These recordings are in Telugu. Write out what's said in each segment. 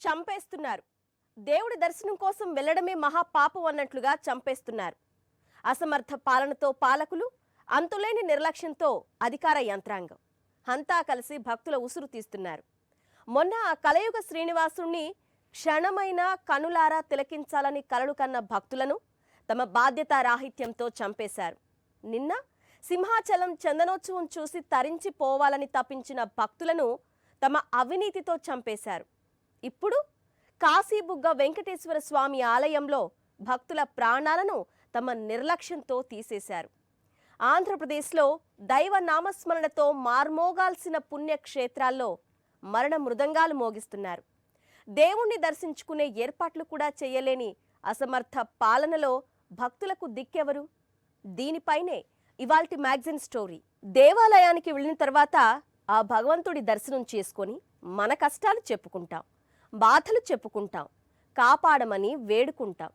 చంపేస్తున్నారు. దేవుడి దర్శనం కోసం వెళ్లడమే మహాపాపం అన్నట్లుగా చంపేస్తున్నారు. అసమర్థ పాలనతో పాలకులు, అంతులేని నిర్లక్ష్యంతో అధికార యంత్రాంగం అంతా కలిసి భక్తుల ఉసురు తీస్తున్నారు. మొన్న ఆ కలయుగ శ్రీనివాసుణ్ణి క్షణమైన కనులారా తిలకించాలని కలలు కన్న భక్తులను తమ బాధ్యతారాహిత్యంతో చంపేశారు. నిన్న సింహాచలం చందనోత్సవం చూసి తరించిపోవాలని తప్పించిన భక్తులను తమ అవినీతితో చంపేశారు. ఇప్పుడు కాశీబుగ్గ వెంకటేశ్వర స్వామి ఆలయంలో భక్తుల ప్రాణాలను తమ నిర్లక్ష్యంతో తీసేశారు. ఆంధ్రప్రదేశ్లో దైవ నామస్మరణతో మార్మోగాల్సిన పుణ్యక్షేత్రాల్లో మరణ మృదంగాలు మోగిస్తున్నారు. దేవుణ్ణి దర్శించుకునే ఏర్పాట్లు కూడా చేయలేని అసమర్థ పాలనలో భక్తులకు దిక్కెవరు? దీనిపైనే ఇవాల్టి మ్యాగజైన్ స్టోరీ. దేవాలయానికి వెళ్ళిన తర్వాత ఆ భగవంతుడి దర్శనం చేసుకొని మన కష్టాలు చెప్పుకుంటాం, బాధలు చెప్పుకుంటాం, కాపాడమని వేడుకుంటాం,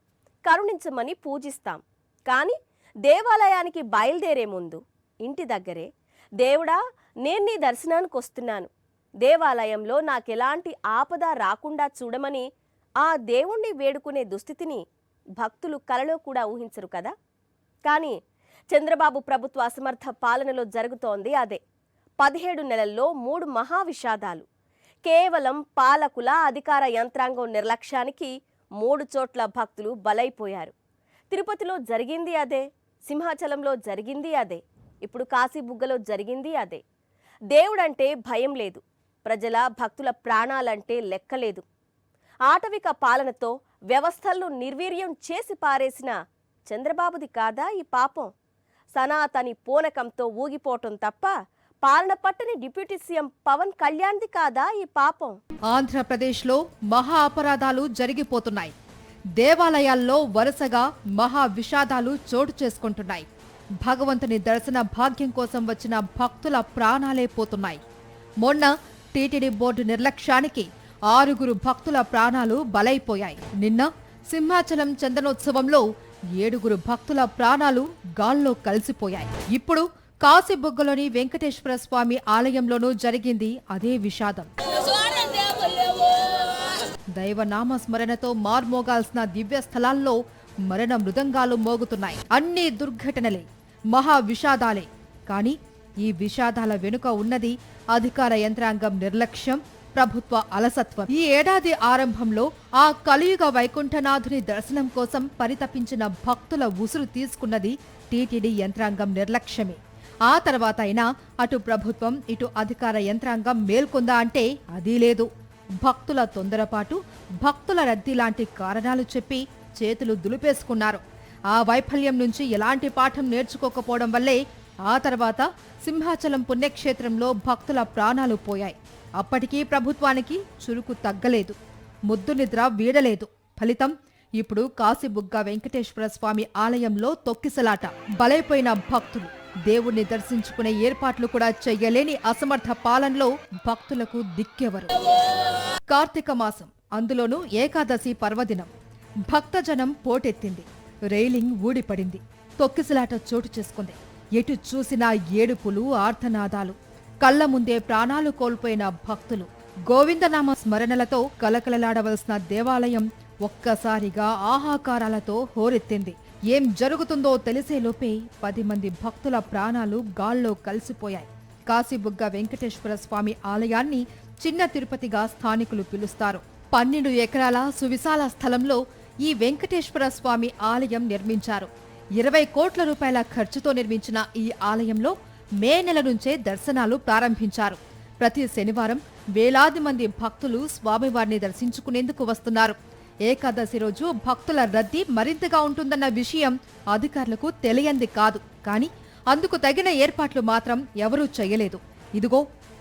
కరుణించమని పూజిస్తాం. కానీ దేవాలయానికి బయలుదేరే ముందు ఇంటి దగ్గరే దేవుడా, నేను నీ దర్శనానికి వస్తున్నాను, దేవాలయంలో నాకెలాంటి ఆపద రాకుండా చూడమని ఆ దేవుణ్ణి వేడుకునే దుస్థితిని భక్తులు కలలో కూడా ఊహించరు కదా. కానీ చంద్రబాబు ప్రభుత్వ అసమర్థ పాలనలో జరుగుతోంది అదే. 17 నెలల్లో 3 మహావిషాదాలు. కేవలం పాలకుల అధికార యంత్రాంగం నిర్లక్ష్యానికి 3 చోట్ల భక్తులు బలైపోయారు. తిరుపతిలో జరిగింది అదే, సింహాచలంలో జరిగింది అదే, ఇప్పుడు కాశీబుగ్గలో జరిగింది అదే. దేవుడంటే భయం లేదు, ప్రజల భక్తుల ప్రాణాలంటే లెక్కలేదు. ఆటవిక పాలనతో వ్యవస్థలను నిర్వీర్యం చేసి పారేసిన చంద్రబాబుది కాదా ఈ పాపం? సనాతని పూనకంతో ఊగిపోవటం తప్ప పాలన పట్టని డిప్యూటీ సీఎం పవన్ కళ్యాణ్ది కాదా ఈ పాపం? ఆంధ్రప్రదేశ్లో మహా అపరాధాలు జరిగిపోతున్నాయి. దేవాలయాల్లో వరుసగా మహా విషాదాలు చోటు చేసుకుంటున్నాయి. భగవంతుని దర్శన భాగ్యం కోసం వచ్చిన భక్తుల ప్రాణాలే పోతున్నాయి. మొన్న టీటీడీ బోర్డు నిర్లక్ష్యానికి 6 భక్తుల ప్రాణాలు బలైపోయాయి. నిన్న సింహాచలం చందనోత్సవంలో 7 భక్తుల ప్రాణాలు గాల్లో కలిసిపోయాయి. ఇప్పుడు కాశీబుగ్గలోని వెంకటేశ్వర స్వామి ఆలయంలోనూ జరిగింది అదే విషాదం. దైవనామ స్మరణతో మార్మోగాల్సిన దివ్య స్థలాల్లో మరణ మృదంగాలు మోగుతున్నాయి. అన్ని దుర్ఘటనలే, మహా విషాదాలే. కానీ ఈ విషాదాల వెనుక ఉన్నది అధికార యంత్రాంగం నిర్లక్ష్యం, ప్రభుత్వ అలసత్వం. ఈ ఏడాది ఆరంభంలో ఆ కలియుగ వైకుంఠనాథుని దర్శనం కోసం పరితపించిన భక్తుల ఉసురు తీసుకున్నది టీటీడీ యంత్రాంగం నిర్లక్ష్యమే. ఆ తర్వాత అయినా అటు ప్రభుత్వం ఇటు అధికార యంత్రాంగం మేల్కొందా అంటే అదీ లేదు. భక్తుల తొందరపాటు, భక్తుల రద్దీ లాంటి కారణాలు చెప్పి చేతులు దులిపేసుకున్నారు. ఆ వైఫల్యం నుంచి ఎలాంటి పాఠం నేర్చుకోకపోవడం వల్లే ఆ తర్వాత సింహాచలం పుణ్యక్షేత్రంలో భక్తుల ప్రాణాలు పోయాయి. అప్పటికీ ప్రభుత్వానికి చురుకు తగ్గలేదు, ముద్దు నిద్ర వీడలేదు. ఫలితం ఇప్పుడు కాశీబుగ్గ వెంకటేశ్వర స్వామి ఆలయంలో తొక్కిసలాట. బలైపోయిన భక్తులు, దేవుణ్ణి దర్శించుకునే ఏర్పాట్లు కూడా చెయ్యలేని అసమర్థ పాలనలో భక్తులకు దిక్కెవరు? కార్తీక మాసం, అందులోనూ ఏకాదశి పర్వదినం. భక్తజనం పోటెత్తింది, రైలింగ్ ఊడిపడింది, తొక్కిసలాట చోటు చేసుకుంది. ఎటు చూసినా ఏడుపులు, ఆర్తనాదాలు. కళ్ల ముందే ప్రాణాలు కోల్పోయిన భక్తులు. గోవిందనామ స్మరణలతో కలకలలాడవలసిన దేవాలయం ఒక్కసారిగా ఆహాకారాలతో హోరెత్తింది. ఏం జరుగుతుందో తెలిసేలోపే 10 మంది భక్తుల ప్రాణాలు గాల్లో కలిసిపోయాయి. కాశీబుగ్గ వెంకటేశ్వర స్వామి ఆలయాన్ని చిన్న తిరుపతిగా స్థానికులు పిలుస్తారు. 12 ఎకరాల సువిశాల స్థలంలో ఈ వెంకటేశ్వర స్వామి ఆలయం నిర్మించారు. 20 కోట్ల రూపాయల ఖర్చుతో నిర్మించిన ఈ ఆలయంలో మే నెల నుంచే దర్శనాలు ప్రారంభించారు. ప్రతి శనివారం వేలాది మంది భక్తులు స్వామివారిని దర్శించుకునేందుకు వస్తున్నారు. ఏకాదశి రోజు భక్తుల రద్దీ మరింతగా ఉంటుందన్న విషయం అధికారులకు తెలియంది కాదు. కానీ అందుకు తగిన ఏర్పాట్లు మాత్రం ఎవరూ చేయలేదు. ఇదిగో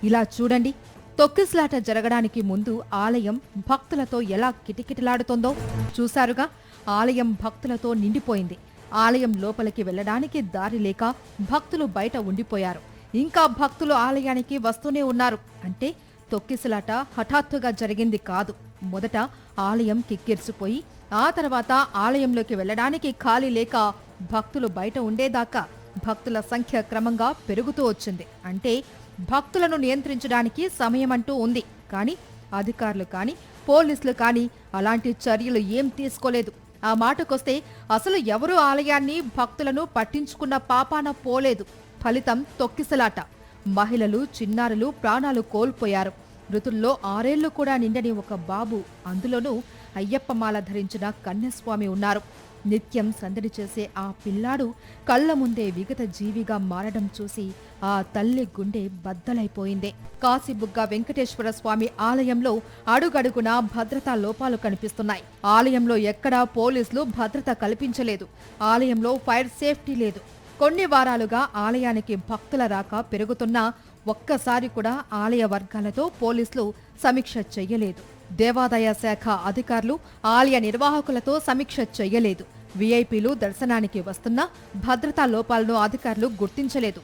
ఇలా చూడండి, తొక్కిసలాట జరగడానికి ముందు ఆలయం భక్తులతో ఎలా కిటకిటలాడుతోందో చూశారుగా. ఆలయం భక్తులతో నిండిపోయింది. ఆలయం లోపలికి వెళ్లడానికి దారి లేక భక్తులు బయట ఉండిపోయారు. ఇంకా భక్తులు ఆలయానికి వస్తూనే ఉన్నారు. అంటే తొక్కిసలాట హఠాత్తుగా జరిగింది కాదు. మొదట ఆలయం కిక్కిరిసిపోయి ఆ తర్వాత ఆలయంలోకి వెళ్లడానికి ఖాళీ లేక భక్తులు బయట ఉండేదాకా భక్తుల సంఖ్య క్రమంగా పెరుగుతూ వచ్చింది. అంటే భక్తులను నియంత్రించడానికి సమయమంటూ ఉంది. కానీ అధికారులు కానీ పోలీసులు కానీ అలాంటి చర్యలు ఏం తీసుకోలేదు. ఆ మాటకొస్తే అసలు ఎవరు ఆలయాన్ని భక్తులను పట్టించుకున్న పాపాన పోలేదు. ఫలితం తొక్కిసలాట. మహిళలు, చిన్నారులు ప్రాణాలు కోల్పోయారు. మృతుల్లో 6 ఏళ్లు కూడా నిండని ఒక బాబు, అందులోనూ అయ్యప్పమాల ధరించిన కన్యస్వామి ఉన్నారు. నిత్యం సందడి చేసే ఆ పిల్లాడు కళ్ల ముందే విగత జీవిగా మారడం చూసి ఆ తల్లి గుండె బద్దలైపోయిందే. కాశీబుగ్గ వెంకటేశ్వర స్వామి ఆలయంలో అడుగడుగునా భద్రతా లోపాలు కనిపిస్తున్నాయి. ఆలయంలో ఎక్కడా పోలీసులు భద్రత కల్పించలేదు. ఆలయంలో ఫైర్ సేఫ్టీ లేదు. కొన్ని వారాలుగా ఆలయానికి భక్తుల రాక పెరుగుతున్నా ఒక్కసారి కూడా ఆలయ వర్గాలతో పోలీసులు సమీక్ష చెయ్యలేదు. దేవాదాయ శాఖ అధికారులు ఆలయ నిర్వాహకులతో సమీక్ష చెయ్యలేదు. వీఐపీలు దర్శనానికి వస్తున్నా భద్రతా లోపాలను అధికారులు గుర్తించలేదు.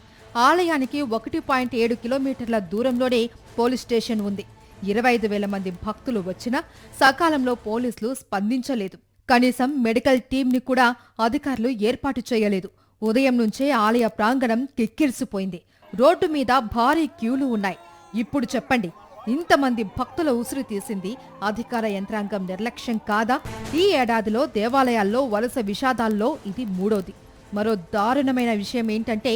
ఆలయానికి 1.7 కిలోమీటర్ల దూరంలోనే పోలీస్ స్టేషన్ ఉంది. 25,000 మంది భక్తులు వచ్చినా సకాలంలో పోలీసులు స్పందించలేదు. కనీసం మెడికల్ టీంని కూడా అధికారులు ఏర్పాటు చేయలేదు. ఉదయం నుంచే ఆలయ ప్రాంగణం కిక్కిరిసిపోయింది. రోడ్డు మీద భారీ క్యూలు ఉన్నాయి. ఇప్పుడు చెప్పండి, ఇంతమంది భక్తుల ఉసిరి తీసింది అధికార యంత్రాంగం నిర్లక్ష్యం కాదా? ఈ ఏడాదిలో దేవాలయాల్లో వలస విషాదాల్లో ఇది 3వది. మరో దారుణమైన విషయం ఏంటంటే,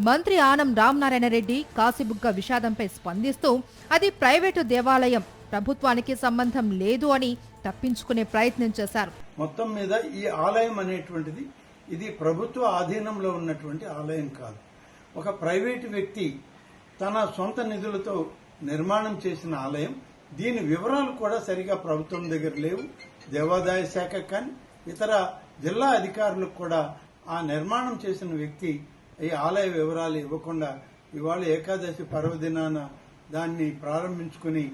మంత్రి ఆనం రామనారాయణ రెడ్డి కాశీబుగ్గ విషాదంపై స్పందిస్తూ అది ప్రైవేటు దేవాలయం, ప్రభుత్వానికి సంబంధం లేదు అని తప్పించుకునే ప్రయత్నం చేశారు. మొత్తం మీద ఈ ఆలయం అనేటువంటిది ఇది ప్రభుత్వ ఆధీనంలో ఉన్నటువంటి ఆలయం కాదు. ఒక ప్రైవేటు వ్యక్తి తన సొంత నిధులతో నిర్మాణం చేసిన ఆలయం. దీని వివరాలు కూడా సరిగా ప్రభుత్వం దగ్గర లేవు. దేవాదాయ శాఖ కానీ ఇతర జిల్లా అధికారులకు కూడా ఆ నిర్మాణం చేసిన వ్యక్తి ఈ ఆలయ వివరాలు ఇవ్వకుండా ఇవాళ ఏకాదశి పర్వదినాన దాన్ని ప్రారంభించుకుని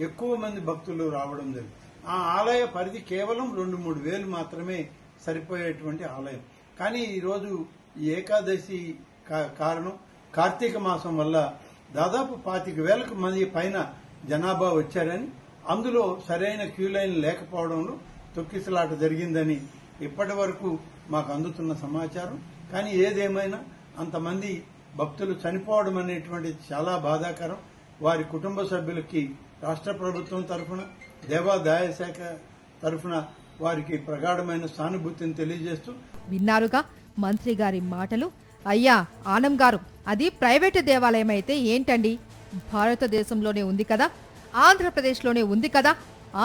ఎక్కువ మంది భక్తులు రావడం జరిగింది. ఆ ఆలయ పరిధి కేవలం 2-3 వేలు మాత్రమే సరిపోయేటువంటి ఆలయం. కానీ ఈరోజు ఈ ఏకాదశి కారణం కార్తీక మాసం వల్ల దాదాపు 25,000 మంది పైన జనాభా వచ్చారని, అందులో సరైన క్యూ లైన్ లేకపోవడంలో తొక్కిసలాట జరిగిందని ఇప్పటి వరకు మాకు అందుతున్న సమాచారం. కానీ ఏదేమైనా అంతమంది భక్తులు చనిపోవడం అనేటువంటిది చాలా బాధాకరం. వారి కుటుంబ సభ్యులకి రాష్ట్ర ప్రభుత్వం తరఫున, దేవాదాయ శాఖ తరఫున వారికి ప్రగాఢమైన సానుభూతిని తెలియజేస్తూ. విన్నారుగా మంత్రి గారి మాటలు. అయ్యా ఆనం గారు, అది ప్రైవేటు దేవాలయం అయితే ఏంటండి? భారతదేశంలోనే ఉంది కదా, ఆంధ్రప్రదేశ్లోనే ఉంది కదా.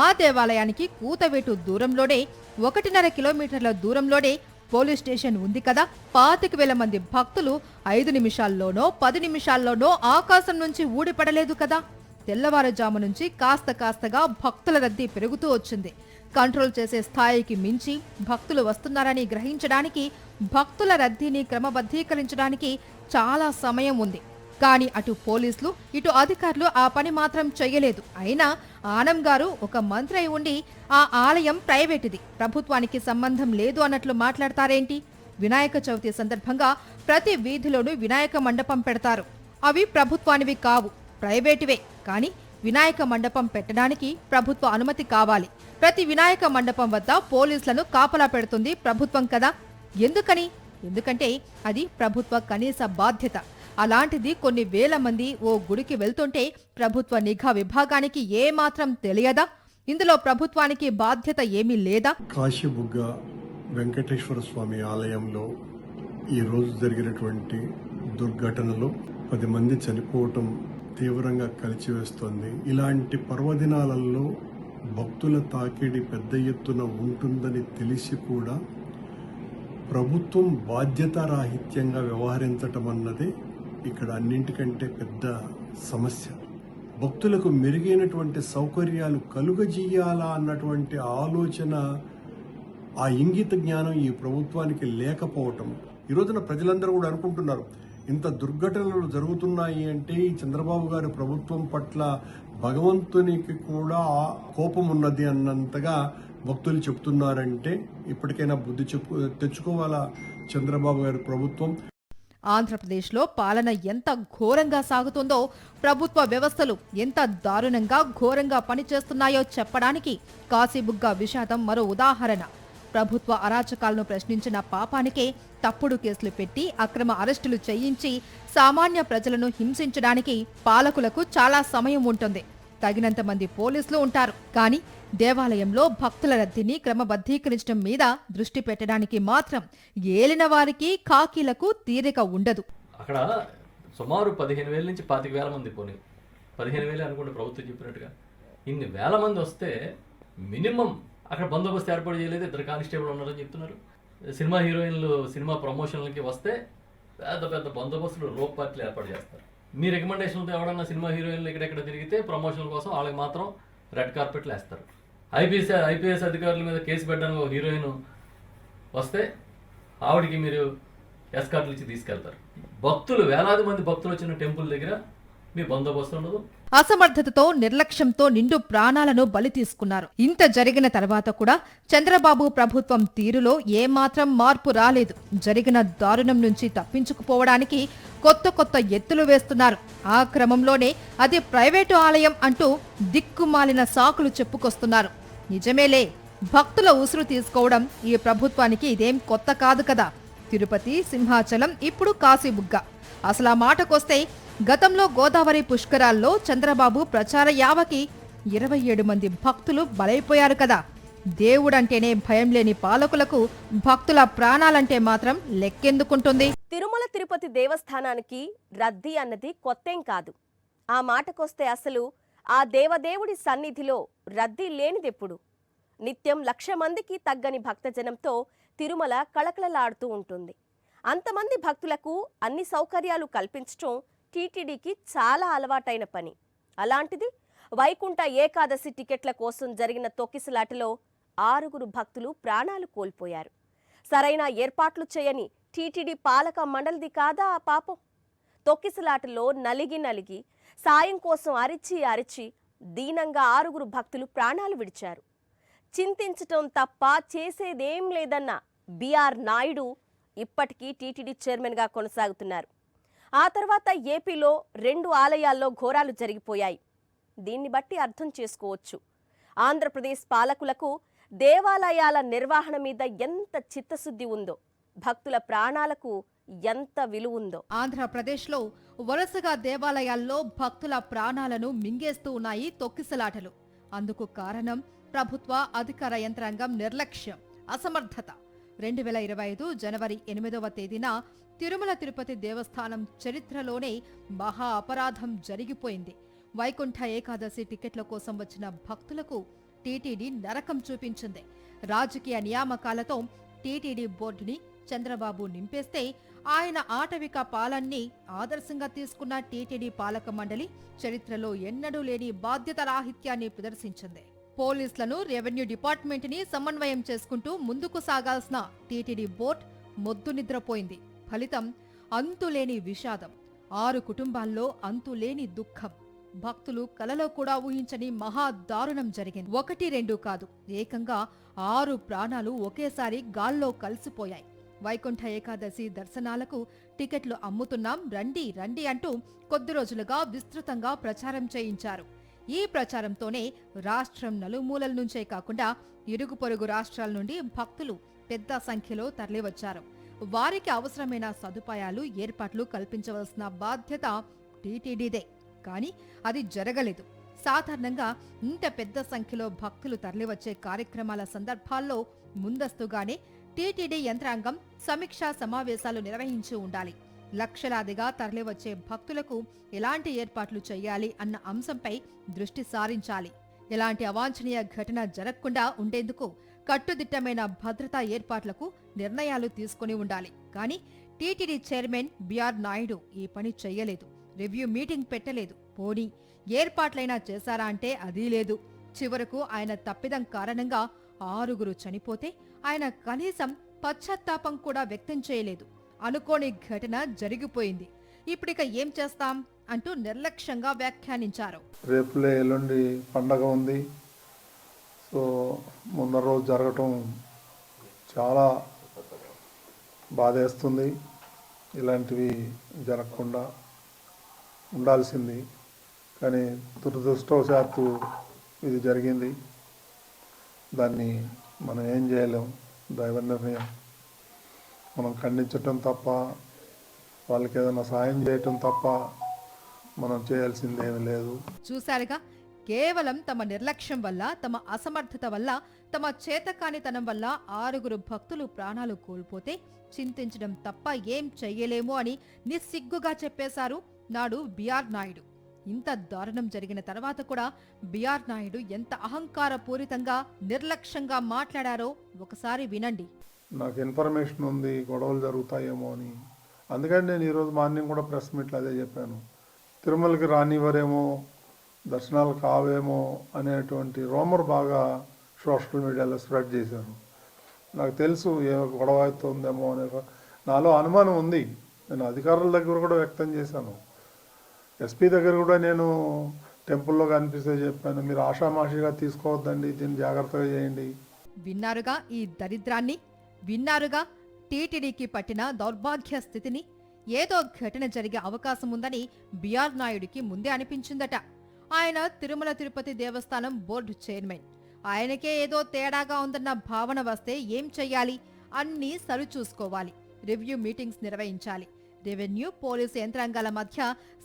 ఆ దేవాలయానికి కూతవేటు దూరంలోనే 1.5 కిలోమీటర్ల దూరంలోనే పోలీస్ స్టేషన్ ఉంది కదా. 25,000 మంది భక్తులు 5 నిమిషాల్లోనో 10 నిమిషాల్లోనో ఆకాశం నుంచి ఊడిపడలేదు కదా. తెల్లవారుజాము నుంచి కాస్తగా భక్తుల రద్దీ పెరుగుతూ వచ్చింది. కంట్రోల్ చేసే స్థాయికి మించి భక్తులు వస్తున్నారని గ్రహించడానికి, భక్తుల రద్దీని క్రమబద్ధీకరించడానికి చాలా సమయం ఉంది. కానీ అటు పోలీసులు ఇటు అధికారులు ఆ పని మాత్రం చెయ్యలేదు. అయినా ఆనం గారు ఒక మంత్రి అయి ఉండి ఆ ఆలయం ప్రైవేటుది, ప్రభుత్వానికి సంబంధం లేదు అన్నట్లు మాట్లాడతారేంటి? వినాయక చవితి సందర్భంగా ప్రతి వీధిలోనూ వినాయక మండపం పెడతారు. అవి ప్రభుత్వానివి కావు, ప్రైవేటువే. కానీ వినాయక మండపం పెట్టడానికి ప్రభుత్వ అనుమతి కావాలి. ప్రతి వినాయక మండపం వద్ద పోలీసులను కాపలా పెడుతుంది ప్రభుత్వం కదా. ఎందుకని? ఎందుకంటే అది ప్రభుత్వ కనీస బాధ్యత. అలాంటిది కొన్ని వేల మంది ఓ గుడికి వెళ్తుంటే ప్రభుత్వ నిఘా విభాగానికి ఏమాత్రం తెలియదా? ఇందులో ప్రభుత్వానికి బాధ్యత ఏమీ లేదా? కాశీబుగ్గ వెంకటేశ్వర స్వామి ఆలయంలో ఈ రోజు జరిగినటువంటి దుర్ఘటనలో 10 మంది చనిపోవటం తీవ్రంగా కలిచివేస్తోంది. ఇలాంటి పర్వదినాలలో భక్తుల తాకిడి పెద్ద ఎత్తున ఉంటుందని తెలిసి కూడా ప్రభుత్వం బాధ్యతారాహిత్యంగా వ్యవహరించటం అన్నది ఇక్కడ అన్నింటికంటే పెద్ద సమస్య. భక్తులకు మెరుగైనటువంటి సౌకర్యాలు కలుగజేయాలా అన్నటువంటి ఆలోచన, ఆ ఇంగిత జ్ఞానం ఈ ప్రభుత్వానికి లేకపోవటం. ఈ రోజున ప్రజలందరూ కూడా అనుకుంటున్నారు, ఇంత దుర్ఘటనలు జరుగుతున్నాయి అంటే ఈ చంద్రబాబు గారి ప్రభుత్వం పట్ల భగవంతునికి కూడా కోపం ఉన్నది అన్నంతగా భక్తులు చెప్తున్నారంటే ఇప్పటికైనా బుద్ధి తెచ్చుకోవాలా చంద్రబాబు గారి ప్రభుత్వం. ఆంధ్రప్రదేశ్లో పాలన ఎంత ఘోరంగా సాగుతుందో, ప్రభుత్వ వ్యవస్థలు ఎంత దారుణంగా ఘోరంగా పనిచేస్తున్నాయో చెప్పడానికి కాశీబుగ్గ విషాదం మరో ఉదాహరణ. ప్రభుత్వ అరాచకాలను ప్రశ్నించిన పాపానికే తప్పుడు కేసులు పెట్టి అక్రమ అరెస్టులు చేయించి సామాన్య ప్రజలను హింసించడానికి పాలకులకు చాలా సమయం ఉంటుంది. తగినంత మంది పోలీసులు ఉంటారు. కానీ దేవాలయంలో భక్తుల రద్దీని క్రమబద్ధీకరించడం మీద దృష్టి పెట్టడానికి మాత్రం ఏలిన వారికి కాకీలకు తీరిక ఉండదు. అక్కడ సుమారు 15,000 నుంచి 25,000 మంది, పోనీ 15,000 అనుకుంటే ప్రభుత్వం చెప్పినట్టుగా ఇన్ని వేల మంది వస్తే మినిమం అక్కడ బందోబస్తు ఏర్పాటు చేయలేదు, 2 కానిస్టేబుల్ ఉన్నారని చెప్తున్నారు. సినిమా హీరోయిన్లు సినిమా ప్రమోషన్లకి వస్తే పెద్ద పెద్ద బందోబస్తులు రోప్ పార్టీలు ఏర్పాటు చేస్తారు. మీ రికమెండేషన్తో ఎవడన్నా సినిమా హీరోయిన్లు ఎక్కడెక్కడ తిరిగితే ప్రమోషన్ల కోసం వాళ్ళకి మాత్రం రెడ్ కార్పెట్లు వేస్తారు. ఐపీఎస్ అధికారుల మీద కేసు పెట్టడానికి ఒక హీరోయిన్ వస్తే ఆవిడికి మీరు ఎస్కార్ట్లు ఇచ్చి తీసుకెళ్తారు. భక్తులు, వేలాది మంది భక్తులు వచ్చిన టెంపుల్ దగ్గర మీ బందోబస్తు ఉండదు. అసమర్థతతో, నిర్లక్ష్యంతో నిండు ప్రాణాలను బలి తీసుకున్నారు. ఇంత జరిగిన తర్వాత కూడా చంద్రబాబు ప్రభుత్వం తీరులో ఏమాత్రం మార్పు రాలేదు. జరిగిన దారుణం నుంచి తప్పించుకుపోవడానికి కొత్త ఎత్తులు వేస్తున్నారు. ఆ క్రమంలోనే అది ప్రైవేటు ఆలయం అంటూ దిక్కుమాలిన సాకులు చెప్పుకొస్తున్నారు. నిజమేలే, భక్తుల ఉసురు తీసుకోవడం ఈ ప్రభుత్వానికి ఇదేం కొత్త కాదు కదా. తిరుపతి, సింహాచలం, ఇప్పుడు కాశీబుగ్గ. అసలు ఆ మాటకొస్తే గతంలో గోదావరి పుష్కరాల్లో చంద్రబాబు ప్రచార యావకి 27 మంది భక్తులు బలైపోయారు కదా. దేవుడంటేనే భయం లేని పాలకులకు భక్తుల ప్రాణాలంటే మాత్రం లెక్కెందుకుంటుంది? తిరుమల తిరుపతి దేవస్థానానికి రద్దీ అన్నది కొత్తేం కాదు. ఆ మాటకొస్తే అసలు ఆ దేవదేవుడి సన్నిధిలో రద్దీ లేనిదెప్పుడు? నిత్యం 1,00,000 మందికి తగ్గని భక్తజనంతో తిరుమల కళకళలాడుతూ ఉంటుంది. అంతమంది భక్తులకు అన్ని సౌకర్యాలు కల్పించడం టీటీడీకి చాలా అలవాటైన పని. అలాంటిది వైకుంఠ ఏకాదశి టికెట్ల కోసం జరిగిన తొక్కిసలాటలో 6 భక్తులు ప్రాణాలు కోల్పోయారు. సరైన ఏర్పాట్లు చేయని టీటీడీ పాలక మండలిది కాదా ఆ పాపం? తొక్కిసలాటలో నలిగి సాయం కోసం అరిచి దీనంగా 6 భక్తులు ప్రాణాలు విడిచారు. చింతించటం తప్ప చేసేదేం లేదన్న బిఆర్ నాయుడు ఇప్పటికీ టీటీడీ చైర్మన్గా కొనసాగుతున్నారు. ఆ తర్వాత ఏపీలో 2 ఆలయాల్లో ఘోరాలు జరిగిపోయాయి. దీన్ని బట్టి అర్థం చేసుకోవచ్చు ఆంధ్రప్రదేశ్ పాలకులకు దేవాలయాల నిర్వహణ మీద ఎంత చిత్తశుద్ధి ఉందో, భక్తుల ప్రాణాలకు ఎంత విలువ ఉందో. ఆంధ్రప్రదేశ్లో వరుసగా దేవాలయాల్లో భక్తుల ప్రాణాలను మింగేస్తూ ఉన్నాయి తొక్కిసలాటలు. అందుకు కారణం ప్రభుత్వ అధికార యంత్రాంగం నిర్లక్ష్యం, అసమర్థత. 2025 జనవరి 8వ తేదీన తిరుమల తిరుపతి దేవస్థానం చరిత్రలోనే మహా అపరాధం జరిగిపోయింది. వైకుంఠ ఏకాదశి టికెట్ల కోసం వచ్చిన భక్తులకు టీటీడీ నరకం చూపించింది. రాజకీయ నియామకాలతో టీటీడీ బోర్డుని చంద్రబాబు నింపేస్తే ఆయన ఆటవిక పాలన్ని ఆదర్శంగా తీసుకున్న టీటీడీ పాలక మండలి చరిత్రలో ఎన్నడూ లేని బాధ్యత రాహిత్యాన్ని ప్రదర్శించింది. పోలీసులను, రెవెన్యూ డిపార్ట్మెంట్ని సమన్వయం చేసుకుంటూ ముందుకు సాగాల్సిన టీటీడీ బోర్డు మొద్దు నిద్రపోయింది. ఫలితం అంతులేని విషాదం, 6 కుటుంబాల్లో అంతులేని దుఃఖం. భక్తులు కలలో కూడా ఊహించని మహా దారుణం జరిగింది. 1, 2 కాదు, ఏకంగా 6 ప్రాణాలు ఒకేసారి గాల్లో కలిసిపోయాయి. వైకుంఠ ఏకాదశి దర్శనాలకు టికెట్లు అమ్ముతున్నాం, రండి రండి అంటూ కొద్ది రోజులుగా విస్తృతంగా ప్రచారం చేయించారు. ఈ ప్రచారంతోనే రాష్ట్రం నలుమూలల నుంచే కాకుండా ఇరుగు పొరుగు రాష్ట్రాల నుండి భక్తులు పెద్ద సంఖ్యలో తరలివచ్చారు. వారికి అవసరమైన సదుపాయాలు, ఏర్పాట్లు కల్పించవలసిన బాధ్యత టీటీడీదే. కానీ అది జరగలేదు. సాధారణంగా ఇంత పెద్ద సంఖ్యలో భక్తులు తరలివచ్చే కార్యక్రమాల సందర్భాల్లో ముందస్తుగానే టీటీడీ యంత్రాంగం సమీక్షా సమావేశాలు నిర్వహించి ఉండాలి. లక్షలాదిగా తరలివచ్చే భక్తులకు ఎలాంటి ఏర్పాట్లు చేయాలి అన్న అంశంపై దృష్టి సారించాలి. ఎలాంటి అవాంఛనీయ ఘటన జరగకుండా ఉండేందుకు కట్టుదిట్టమైన భద్రతా ఏర్పాట్లకు నిర్ణయాలు తీసుకుని ఉండాలి. కానీ టీటీడీ చైర్మన్ బిఆర్ నాయుడు ఈ పని చెయ్యలేదు. రివ్యూ మీటింగ్ పెట్టలేదు. పోనీ ఏర్పాట్లైనా చేశారా అంటే అదీ లేదు. చివరకు ఆయన తప్పిదం కారణంగా 6 చనిపోతే ఆయన కనీసం పశ్చాత్తాపం కూడా వ్యక్తం చేయలేదు. అనుకోని ఘటన జరిగిపోయింది, ఇప్పుడిక ఏం చేస్తాం అంటూ నిర్లక్ష్యంగా వ్యాఖ్యానించారు. రేపులే ఎల్లుండి పండగ ఉంది. సో ముందర రోజు జరగటం చాలా బాధేస్తుంది. ఇలాంటివి జరగకుండా ఉండాల్సింది, కానీ దురదృష్టవశాత్తు ఇది జరిగింది. దాన్ని మనం ఏం చేయలేం. దైవ నిర్ణయం. మనం ఖండించటం తప్ప, వాళ్ళకి ఏదైనా సాయం చేయటం తప్ప మనం చేయాల్సిందేమీ లేదు. చూశారుగా, కేవలం తమ నిర్లక్ష్యం వల్ల, తమ అసమర్థత వల్ల, తమ చేతకానితనం వల్ల 6 భక్తులు ప్రాణాలు కోల్పోతే చింతించడం తప్ప ఏం చెయ్యలేము అని నిస్సిగ్గుగా చెప్పేశారు నాడు బిఆర్ నాయుడు. ఇంత దారుణం జరిగిన తర్వాత కూడా బిఆర్ నాయుడు ఎంత అహంకారపూరితంగా, నిర్లక్ష్యంగా మాట్లాడారో ఒకసారి వినండి. నాకు ఇన్ఫర్మేషన్ ఉంది గొడవలు జరుగుతాయేమో అని, అందుకని నేను ఈరోజు మార్నింగ్ కూడా ప్రెస్ మీట్లో అదే చెప్పాను. తిరుమలకి రానివ్వరేమో, దర్శనాలు కావేమో అనేటువంటి రూమర్ బాగా సోషల్ మీడియాలో స్ప్రెడ్ చేశారు. నాకు తెలుసు ఏ గొడవ అవుతుందేమో అనే నాలో అనుమానం ఉంది. నేను అధికారుల దగ్గర కూడా వ్యక్తం చేశాను. ఎస్పీ దగ్గర కూడా నేను టెంపుల్లో కనిపిస్తే చెప్పాను, మీరు ఆషామాషిగా తీసుకోవద్దండి, దీన్ని జాగ్రత్తగా చేయండి. విన్నారుగా ఈ దరిద్రాన్ని, విన్నారుగా టీటీడీకి పట్టిన దౌర్భాగ్య స్థితిని. ఏదో ఘటన జరిగే అవకాశం ఉందని బిఆర్ నాయుడికి ముందే అనిపించిందట. ఆయన తిరుమల తిరుపతి దేవస్థానం బోర్డు చైర్మన్. ఆయనకే ఏదో తేడాగా ఉందన్న భావన వస్తే ఏం చెయ్యాలి? అన్నీ సరిచూసుకోవాలి, రివ్యూ మీటింగ్స్ నిర్వహించాలి, రెవెన్యూ, పోలీసు యంత్రాంగాల మధ్య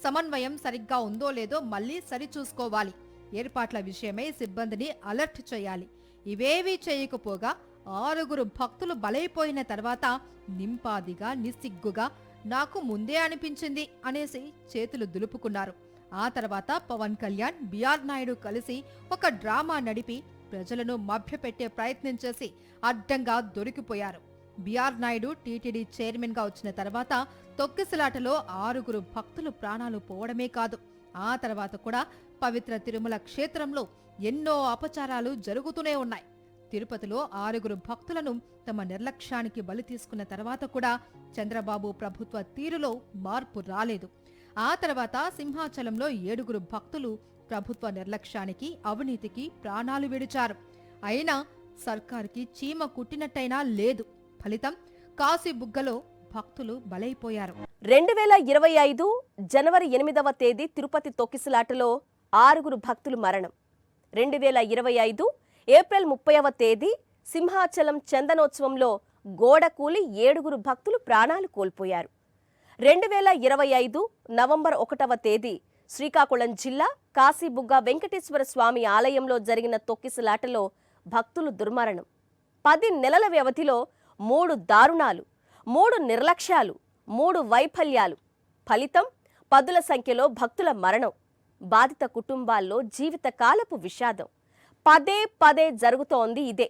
సమన్వయం సరిగ్గా ఉందో లేదో మళ్లీ సరిచూసుకోవాలి, ఏర్పాట్ల విషయమై సిబ్బందిని అలర్ట్ చేయాలి. ఇవేవీ చేయకపోగా 6 భక్తులు బలైపోయిన తర్వాత నింపాదిగా, నిస్సిగ్గుగా నాకు ముందే అనిపించింది అనేసి చేతులు దులుపుకున్నారు. ఆ తర్వాత పవన్ కళ్యాణ్, బిఆర్ నాయుడు కలిసి ఒక డ్రామా నడిపి ప్రజలను మభ్యపెట్టే ప్రయత్నం చేసి అడ్డంగా దొరికిపోయారు. బిఆర్ నాయుడు టీటీడీ చైర్మన్ గా వచ్చిన తర్వాత తొక్కిసలాటలో 6 భక్తులు ప్రాణాలు పోవడమే కాదు, ఆ తర్వాత కూడా పవిత్ర తిరుమల క్షేత్రంలో ఎన్నో అపచారాలు జరుగుతూనే ఉన్నాయి. తిరుపతిలో 6 భక్తులను తమ నిర్లక్ష్యానికి బలి తీసుకున్న తర్వాత కూడా చంద్రబాబు ప్రభుత్వ తీరులో మార్పు రాలేదు. ఆ తర్వాత సింహాచలంలో 7 భక్తులు ప్రభుత్వ నిర్లక్ష్యానికి, అవినీతికి ప్రాణాలు విడిచారు. అయినా సర్కారుకి చీమ కుట్టినట్టయినా లేదు. ఫలితం కాశీబుగ్గలో భక్తులు బలైపోయారు. 2025 జనవరి 8వ తేదీ తిరుపతి తొక్కిసలాటలో 6 భక్తులు మరణం. 2025 ఏప్రిల్ 30వ తేదీ సింహాచలం చందనోత్సవంలో గోడ కూలి 7 భక్తులు ప్రాణాలు కోల్పోయారు. 2025 నవంబర్ 1వ తేదీ శ్రీకాకుళం జిల్లా కాశీబుగ్గ వెంకటేశ్వర స్వామి ఆలయంలో జరిగిన తొక్కిసలాటలో భక్తులు దుర్మరణం. 10 నెలల వ్యవధిలో 3 దారుణాలు, 3 నిర్లక్ష్యాలు, 3 వైఫల్యాలు. ఫలితం పదుల సంఖ్యలో భక్తుల మరణం, బాధిత కుటుంబాల్లో జీవితకాలపు విషాదం. పదే జరుగుతోంది ఇదే.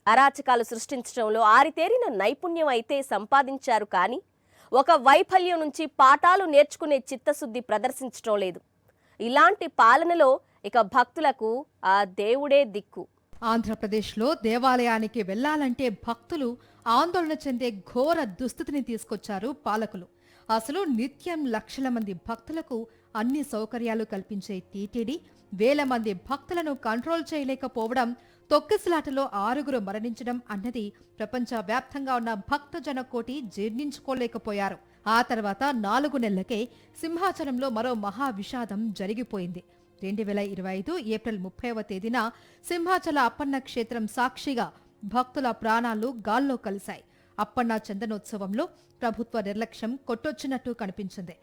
అరాచకాలు సృష్టించడంలో ఆరితేరిన నైపుణ్యం అయితే సంపాదించారు, కానీ ఒక వైఫల్యం నుంచి పాఠాలు నేర్చుకునే చిత్తశుద్ధి ప్రదర్శించడం లేదు. ఇలాంటి పాలనలో ఇక భక్తులకు ఆ దేవుడే దిక్కు. ఆంధ్రప్రదేశ్లో దేవాలయానికి వెళ్లాలంటే భక్తులు ఆందోళన చెందే ఘోర దుస్థితిని తీసుకొచ్చారు పాలకులు. అసలు నిత్యం లక్షల మంది భక్తులకు అన్ని సౌకర్యాలు కల్పించే టీటీడీ వేల మంది భక్తులను కంట్రోల్ చేయలేకపోవడం, తొక్కిసలాటలో 6 మరణించడం అన్నది ప్రపంచవ్యాప్తంగా ఉన్న భక్తజన కోటి జీర్ణించుకోలేకపోయారు. ఆ తర్వాత 4 నెలలకే సింహాచలంలో మరో మహా విషాదం జరిగిపోయింది. 2025 ఏప్రిల్ 30వ తేదీన సింహాచల అప్పన్న క్షేత్రం సాక్షిగా భక్తుల ప్రాణాలు గాల్లో కలిశాయి. అప్పన్న చందనోత్సవంలో ప్రభుత్వ నిర్లక్ష్యం కొట్టొచ్చినట్టు కనిపించింది.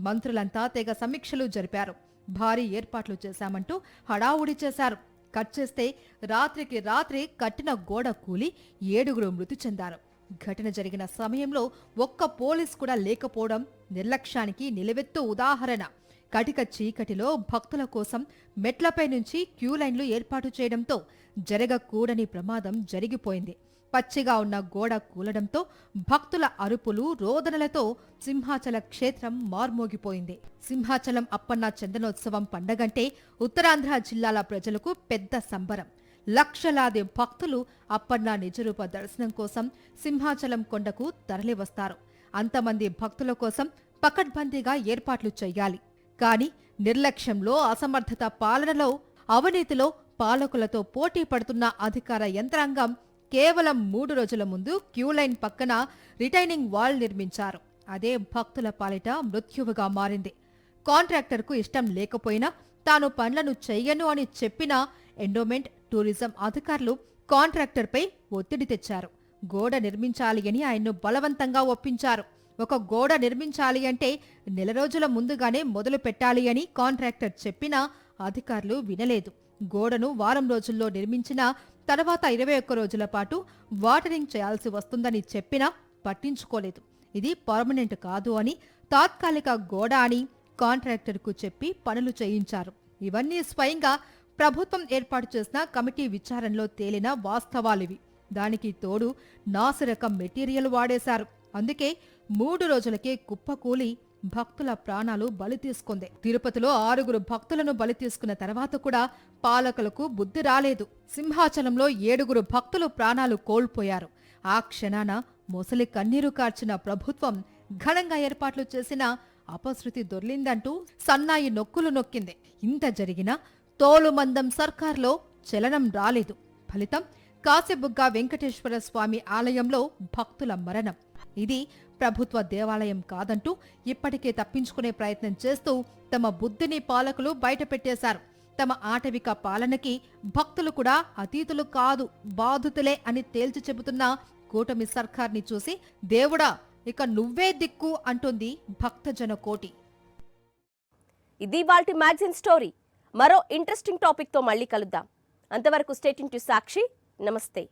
మంత్రులంతా తెగ సమీక్షలు జరిపారు. భారీ ఏర్పాట్లు చేశామంటూ హడావుడి చేశారు. కట్ చేస్తే రాత్రికి రాత్రి కట్టిన గోడ కూలి 7 మృతి చెందారు. ఘటన జరిగిన సమయంలో ఒక్క పోలీస్ కూడా లేకపోవడం నిర్లక్ష్యానికి నిలవెత్తు ఉదాహరణ. కటిక చీకటిలో భక్తుల కోసం మెట్లపై నుంచి క్యూ లైన్లు ఏర్పాటు చేయడంతో జరగకూడని ప్రమాదం జరిగిపోయింది. పచ్చిగా ఉన్న గోడ కూలడంతో భక్తుల అరుపులు, రోదనలతో సింహాచల క్షేత్రం మార్మోగిపోయింది. సింహాచలం అప్పన్న చందనోత్సవం పండగంటే ఉత్తరాంధ్ర జిల్లాల ప్రజలకు పెద్ద సంబరం. లక్షలాది భక్తులు అప్పన్న నిజరూప దర్శనం కోసం సింహాచలం కొండకు తరలివస్తారు. అంతమంది భక్తుల కోసం పకడ్బందీగా ఏర్పాట్లు చెయ్యాలి. కానీ నిర్లక్ష్యంలో, అసమర్థత పాలనలో, అవినీతిలో పాలకులతో పోటీ పడుతున్న అధికార యంత్రాంగం కేవలం 3 రోజుల ముందు క్యూలైన్ పక్కన రిటైనింగ్ వాల్ నిర్మించారు. అదే భక్తుల పాలిట మృత్యువుగా మారింది. కాంట్రాక్టర్కు ఇష్టం లేకపోయినా, తాను పనులను చెయ్యను అని చెప్పినా ఎండోమెంట్, టూరిజం అధికారులు కాంట్రాక్టర్పై ఒత్తిడి తెచ్చారు. గోడ నిర్మించాలి అని ఆయన్ను బలవంతంగా ఒప్పించారు. ఒక గోడ నిర్మించాలి అంటే 4 రోజుల ముందుగానే మొదలు పెట్టాలి అని కాంట్రాక్టర్ చెప్పినా అధికారులు వినలేదు. గోడను వారం రోజుల్లో నిర్మించిన తర్వాత 21 రోజుల పాటు వాటరింగ్ చేయాల్సి వస్తుందని చెప్పినా పట్టించుకోలేదు. ఇది పర్మనెంట్ కాదు అని, తాత్కాలిక గోడ అని కాంట్రాక్టర్కు చెప్పి పనులు చేయించారు. ఇవన్నీ స్వయంగా ప్రభుత్వం ఏర్పాటు చేసిన కమిటీ విచారణలో తేలిన వాస్తవాలివి. దానికి తోడు నాసిరకం మెటీరియల్ వాడేశారు. అందుకే 3 రోజులకే కుప్పకూలి భక్తుల ప్రాణాలు బలి తీసుకుంది. తిరుపతిలో 6 భక్తులను బలి తీసుకున్న తర్వాత కూడా పాలకులకు బుద్ధి రాలేదు. సింహాచలంలో 7 భక్తులు ప్రాణాలు కోల్పోయారు. ఆ క్షణాన మొసలి కన్నీరు కార్చిన ప్రభుత్వం ఘనంగా ఏర్పాట్లు చేసిన అపశృతి దొర్లిందంటూ సన్నాయి నొక్కులు నొక్కింది. ఇంత జరిగినా తోలుమందం సర్కార్లో చలనం రాలేదు. ఫలితం కాశీబుగ్గ వెంకటేశ్వర స్వామి ఆలయంలో భక్తుల మరణం. ఇది ప్రభుత్వ దేవాలయం కాదంటూ ఇప్పటికే తప్పించుకునే ప్రయత్నం చేస్తూ తమ బుద్ధిని పాలకులు బయటపెట్టేశారు. తమ ఆటవిక పాలనకి భక్తులు కూడా అతీతులు కాదు, బాధితులే అని తేల్చి చెబుతున్న కూటమి సర్కార్ని చూసి దేవుడా ఇక నువ్వే దిక్కు అంటుంది భక్తజన కోటి. ఇది వాల్టి మ్యాగజైన్ స్టోరీ. మరో ఇంట్రెస్టింగ్ టాపిక్తో మళ్ళీ కలుద్దాం. అంతవరకు స్టే ట్యూన్ టు సాక్షి. నమస్తే.